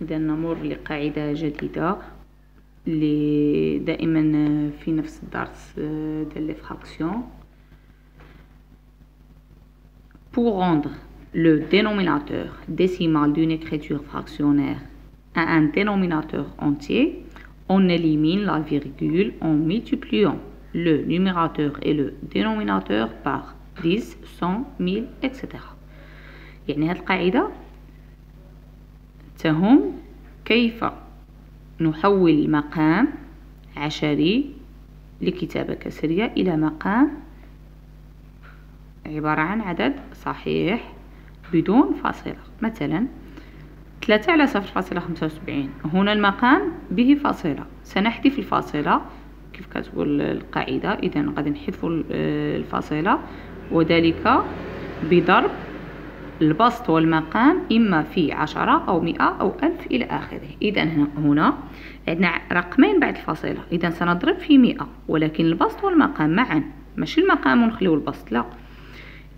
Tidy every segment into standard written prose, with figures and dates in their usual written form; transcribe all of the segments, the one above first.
إذا نمر لقاعدة جديدة اللي دائما في نفس الدرس ديال لي فراكسيون. Pour rendre le dénominateur décimal d'une écriture fractionnaire à un dénominateur entier, on élimine la virgule en multipliant le numérateur et le dénominateur par 10, 100, 1000, etc. يعني هذه القاعدة تهم كيف نحول مقام عشري لكتابة كسرية إلى مقام عبارة عن عدد صحيح بدون فاصلة. مثلا 3 على 0.75، هنا المقام به فاصلة، سنحذف الفاصلة كيف كتقول القاعدة. إذا غادي نحذف الفاصلة، وذلك بضرب البسط والمقام إما في 10 أو 100 أو 1000 إلى آخره. إذا هنا عندنا رقمين بعد الفاصلة، إذا سنضرب في 100، ولكن البسط والمقام معا، ماشي المقام ونخليو البسط، لا.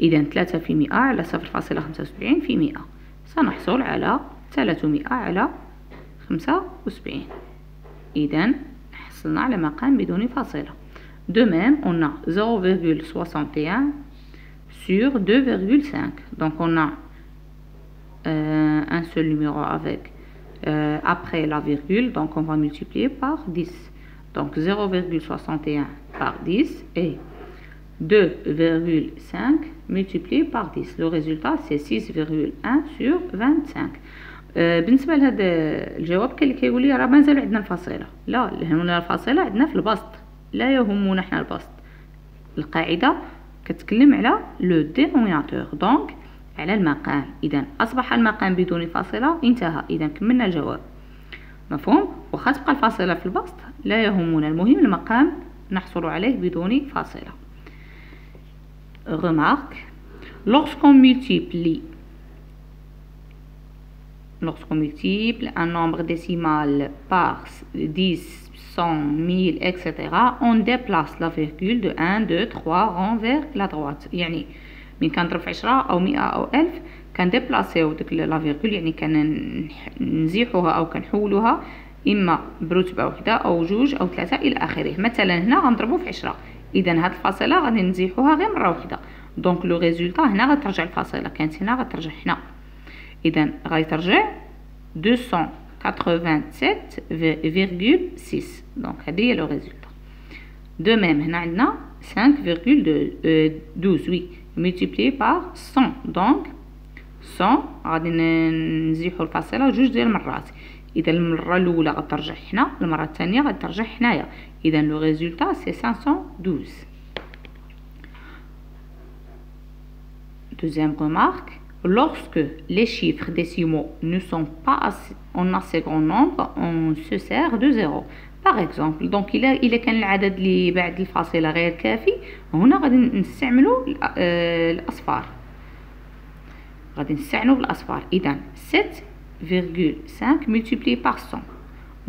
إذا 3 في 100 على 0.75 في 100، سنحصل على 300 على 75. إذا حصلنا على مقام بدون فاصلة. De même, on a 0,61 sur 2,5. Donc on a un seul numéro avec après la virgule, donc on va multiplier par 10. Donc 0,61 par 10 et 2,5 multiplié par 10. Le résultat c'est 6,1 sur 25. بالنسبه لهذا الجواب كاين اللي كيقول لي راه مازال عندنا الفاصله. لا، هنا الفاصله عندنا في البسط، لا يهمنا حنا البسط. القاعده كتكلم على لو دينوميناتور، دونك على المقام. اذا اصبح المقام بدون فاصله، انتهى. اذا كملنا الجواب. مفهوم؟ واخا تبقى الفاصله في البسط لا يهمنا، المهم المقام نحصل عليه بدون فاصله. Remarque, lorsqu'on multiplie un nombre décimal par 10, 100, 1000, etc., on déplace la virgule de 1, 2, 3 rangs vers la droite. يعني من كنضرب في 10 أو 100 أو 1000 كنديبلاسيو ديك لا فيرغول، يعني كنزيحوها أو كنحولوها إما برتبة وحدة أو جوج أو ثلاثة إلى آخره. مثلا هنا غنضربو في 10، إذا هاد الفاصلة غادي نزيحوها غير مرة وحدة، دونك لو ريزولطا هنا غترجع الفاصلة، كانت هنا غترجع هنا. إذا غيترجع 287,6. دونك هادي هي لو ريزولطا. دو ميم هنا عندنا 5,12 وي ملتيبلي بار 100، دونك 100 غادي نزيحو الفاصلة جوج ديال المرات. إذا المرة الأولى غترجع هنا، المرة الثانية غترجع هنايا. إذا لو ريزولطا سي 512. Deuxième remarque, lorsque les chiffres décimaux ne sont pas en assez grand nombre, on se sert de 0. Par exemple, donc إلا كان العدد اللي بعد الفاصلة غير كافي، هنا غادي نستعملوا الأصفار، غادي نستعنوا بالأصفار. إذا 7,5 multiplié par 100.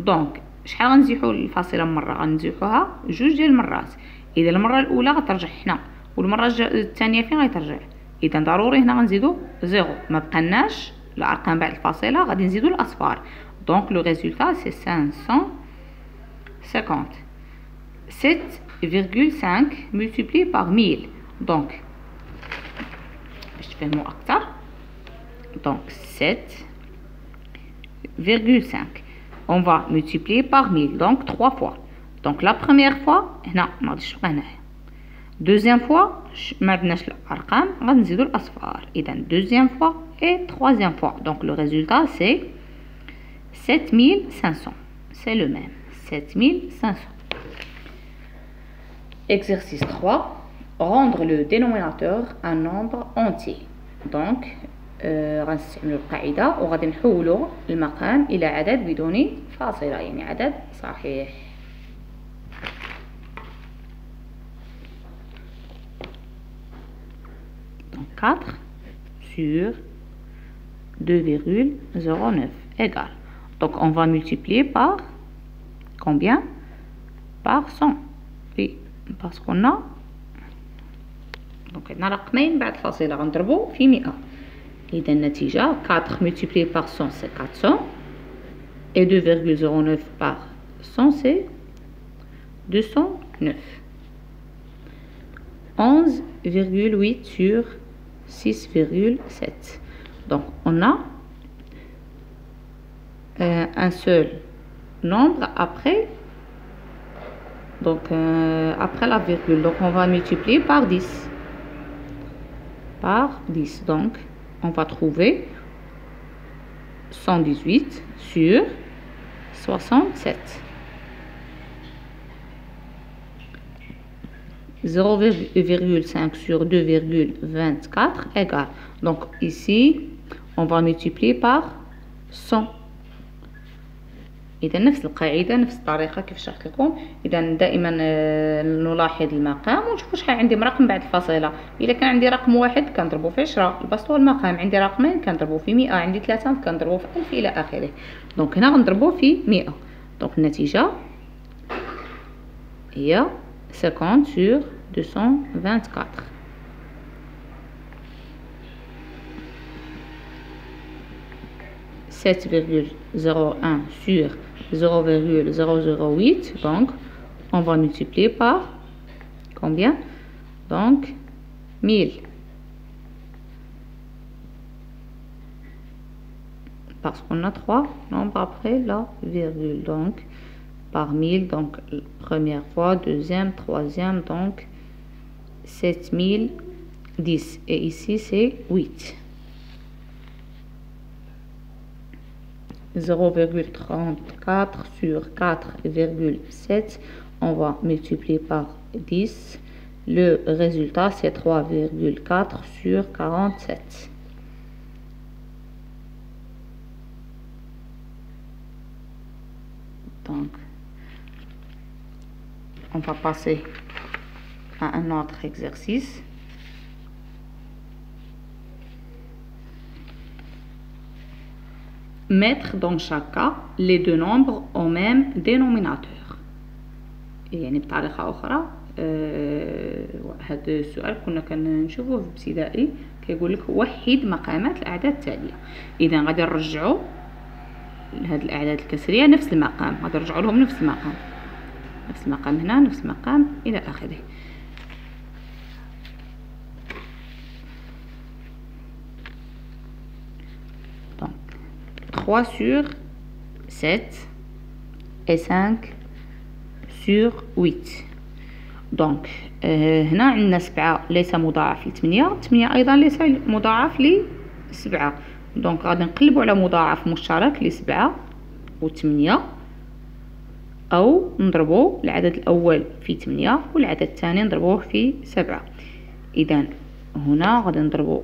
دونك شحال غنزيحوا الفاصلة مرة؟ غنزيحوها جوج ديال المرات. إذا المرة الأولى غترجع هنا، والمرة الثانية فين غيترجع؟ إذا ضروري هنا غنزيدو زيرو، ما بقناش الأرقام بعد الفاصلة، غادي نزيدو الأصفار. دونك لو ريزولطا سي 550. 7,5 multiplié par 1000. دونك باش تفهموا أكثر، دونك 7,5 on va multiplier par 1000, donc 3 fois. Donc la première fois هنا ما غاديش تبقى هنايا، deuxième fois ما عندناش الارقام غنزيدو الاصفار. اذا deuxième fois et troisième fois. Donc le résultat c'est 7500. C'est le même, 7500. Exercice 3, rendre le dénominateur un nombre entier. Donc غنستعملوا القاعدة وغادي نحولوا المقام إلى عدد بدون فاصلة، يعني عدد صحيح. Donc 4 sur 2,09 égale. Donc on va multiplier par combien? Par 100. Oui, parce qu'on a donc عندنا رقمين بعد فاصلة غنضربو في 100. إذا النتيجة 4 multiplié par 100 c'est 400. Et 2,09 par 100, c'est 209. 11,8 sur 6,7. Donc, on a un seul nombre après. Donc, après la virgule. Donc, on va multiplier par 10. Par 10. Donc, on va trouver 118 sur 67. 0,5 sur 2,24 égale. Donc, ici, on va multiplier par 100. إذا نفس القاعدة نفس الطريقة كيف شرحت لكم. إذا دائما نلاحظ المقام ونشوف شحال عندي من رقم بعد الفاصلة. إذا كان عندي رقم واحد كنضربو في 10. البسط هو المقام. عندي رقمين كنضربو في 100. عندي 3 كنضربو في 1000 إلى آخره. دونك هنا غنضربو في 100. دونك النتيجة هي 50 sur 224. « 7,01 sur 0,008. Donc, on va multiplier par combien? Donc, 1000. Parce qu'on a 3 nombres après la virgule. Donc, par 1000. Donc, première fois, deuxième, troisième. Donc, 7010. Et ici, c'est 8. 0,34 sur 4,7, on va multiplier par 10. Le résultat, c'est 3,4 sur 47. Donc, on va passer à un autre exercice. Mettre dans chaque cas les deux nombres au même dénominateur. يعني بطريقة أخرى هذا السؤال كنا كنشوفوه في ابتدائي كيقول لك وحد مقامات الأعداد التالية. إذا غادي نرجعوا لهاد الأعداد الكسرية نفس المقام. غادي نرجعوا لهم نفس المقام. نفس المقام هنا نفس المقام إلى آخره. Donc 3 sur 7 et 5 sur 8. Donc هنا عندنا 7 ليس مضاعف ل 8. 8 أيضا ليس مضاعف ل 7. دونك غادي نقلبوا على مضاعف مشترك ل 7 و 8 أو نضربوا العدد الأول في 8 والعدد الثاني نضربوه في 7. إذا هنا غادي نضربوا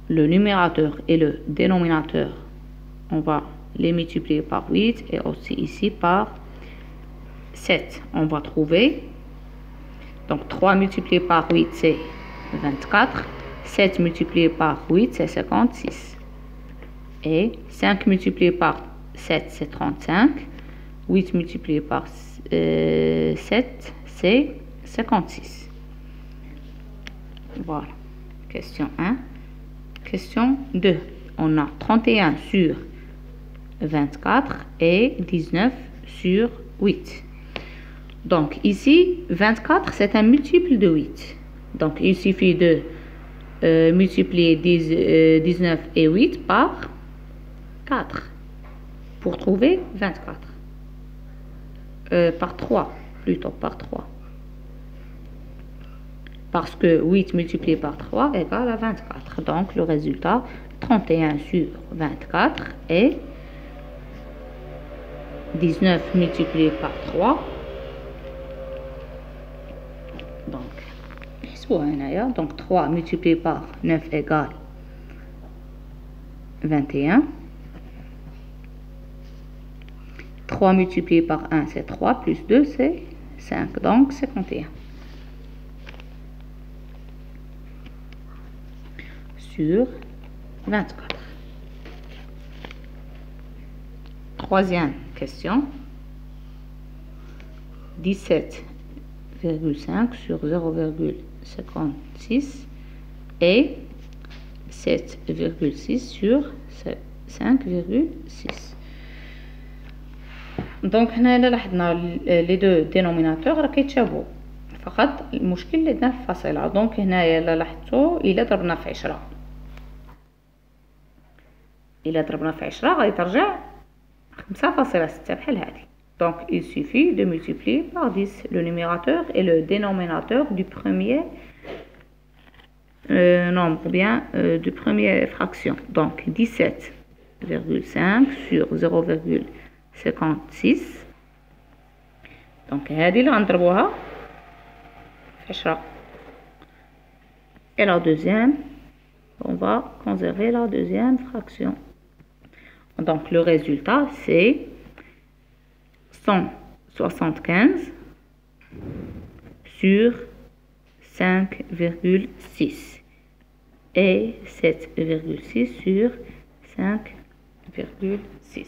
le numérateur et le dénominateur, on va les multiplier par 8 et aussi ici par 7. On va trouver, donc 3 multiplié par 8 c'est 24, 7 multiplié par 8 c'est 56 et 5 multiplié par 7 c'est 35, 8 multiplié par 7 c'est 56. Voilà, question 1. Question 2. On a 31 sur 24 et 19 sur 8. Donc ici, 24 c'est un multiple de 8. Donc il suffit de multiplier 19 et 8 par 4 pour trouver 24. Par 3, plutôt par 3. Parce que 8 multiplié par 3 égale à 24. Donc, le résultat, 31 sur 24 et 19 multiplié par 3. Donc, 3 multiplié par 9 égale 21. 3 multiplié par 1, c'est 3, plus 2, c'est 5. Donc, 51. Sur 24. Troisième question. 17,5 sur 0,56 et 7,6 sur 5,6. دونك هنا إلا لاحظنا لي دو دينوميناتور راه كيتشابهوا، فقط المشكل اللي درنا في الفاصلة. دونك هنايا إلا لاحظتو إلا ضربنا في 10، إلا ضربنا في 10 غادي ترجع 5,6 بحال هادي. Donc il suffit de multiplier par 10 le numérateur et le dénominateur du premier nombre, ou bien du première fraction. Donc 17,5 sur 0,56. Donc هذه اللي غنضربوها في 10. Et la deuxième, on va conserver la deuxième fraction. Donc le résultat c'est 175 sur 5,6 et 7,6 sur 5,6.